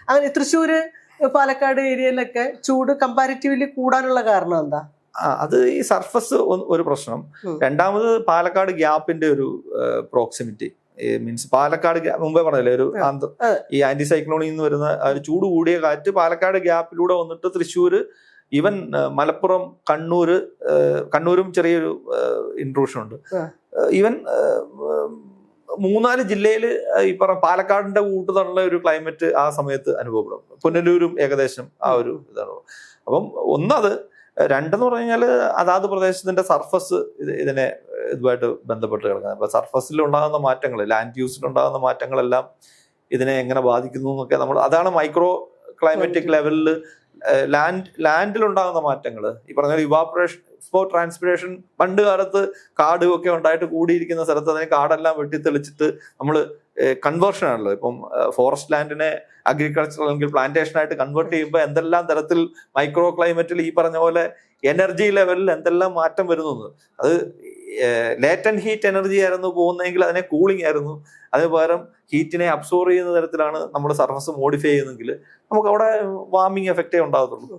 അങ്ങനെ തൃശ്ശൂര് പാലക്കാട് ഏരിയയിലൊക്കെ ചൂട് കമ്പാരിറ്റീവ്ലി കൂടാനുള്ള കാരണം എന്താ? അത് ഈ സർഫസ് ഒരു പ്രശ്നം. രണ്ടാമത് പാലക്കാട് ഗ്യാപ്പിന്റെ ഒരു പ്രോക്സിമിറ്റി. മീൻസ് പാലക്കാട് മുമ്പേ പറഞ്ഞില്ലേ ഒരു ഈ ആന്റി സൈക്ലോണിൽ നിന്ന് വരുന്ന ഒരു ചൂട് കൂടിയ കാറ്റ് പാലക്കാട് ഗ്യാപ്പിലൂടെ വന്നിട്ട് തൃശ്ശൂര്, ഈവൻ മലപ്പുറം, കണ്ണൂരും ചെറിയൊരു ഇൻട്രൂഷൻ ഉണ്ട്. ഈവൻ 3-4 ജില്ലയിൽ ഈ പറഞ്ഞ പാലക്കാടിന്റെ കൂട്ടുള്ള ഒരു ക്ലൈമറ്റ് ആ സമയത്ത് അനുഭവപ്പെടും. പുനലൂരും ഏകദേശം ആ ഒരു ഇതാണ്. അപ്പം ഒന്നത്. രണ്ടെന്ന് പറഞ്ഞു കഴിഞ്ഞാൽ അതാത് പ്രദേശത്തിന്റെ സർഫസ് ഇതിനെ ഇതുമായിട്ട് ബന്ധപ്പെട്ട് കിടക്കുന്നത്. അപ്പൊ സർഫസിൽ ഉണ്ടാകുന്ന മാറ്റങ്ങൾ, ലാൻഡ് യൂസിൽ ഉണ്ടാകുന്ന മാറ്റങ്ങളെല്ലാം ഇതിനെ എങ്ങനെ ബാധിക്കുന്നു എന്നൊക്കെ അതാണ് മൈക്രോ ക്ലൈമറ്റിക് ലെവലിൽ ലാൻഡിലുണ്ടാകുന്ന മാറ്റങ്ങൾ. ഈ പറഞ്ഞ ഇവാപറേഷൻ, ട്രാൻസ്പിറേഷൻ, പണ്ട് കാലത്ത് കാട് ഒക്കെ ഉണ്ടായിട്ട് കൂടിയിരിക്കുന്ന സ്ഥലത്ത് അതിനെ കാടെല്ലാം വെട്ടിത്തെളിച്ചിട്ട് നമ്മൾ കൺവേർഷൻ ആണല്ലോ. ഇപ്പം ഫോറസ്റ്റ് ലാൻഡിനെ അഗ്രികൾച്ചർ അല്ലെങ്കിൽ പ്ലാന്റേഷൻ ആയിട്ട് കൺവേർട്ട് ചെയ്യുമ്പോൾ എന്തെല്ലാം തരത്തിൽ മൈക്രോ ക്ലൈമറ്റിൽ ഈ പറഞ്ഞ പോലെ എനർജി ലെവലിൽ എന്തെല്ലാം മാറ്റം വരുന്നു. അത് ലേറ്റൻ ഹീറ്റ് എനർജി ആയിരുന്നു പോകുന്നതെങ്കിൽ അതിനെ കൂളിംഗ് ആയിരുന്നു. അതിന് പകരം ഹീറ്റിനെ അബ്സോർവ് ചെയ്യുന്ന തരത്തിലാണ് നമ്മൾ സർഫസ് മോഡിഫൈ ചെയ്യുന്നതെങ്കിൽ നമുക്ക് അവിടെ വാർമിംഗ് എഫക്റ്റേ ഉണ്ടാകത്തുള്ളൂ.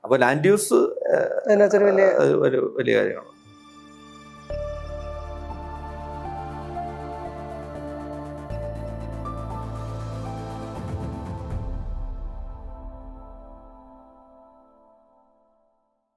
അപ്പൊ ലാൻഡ് യൂസ് ഒരു വലിയ കാര്യമാണ്.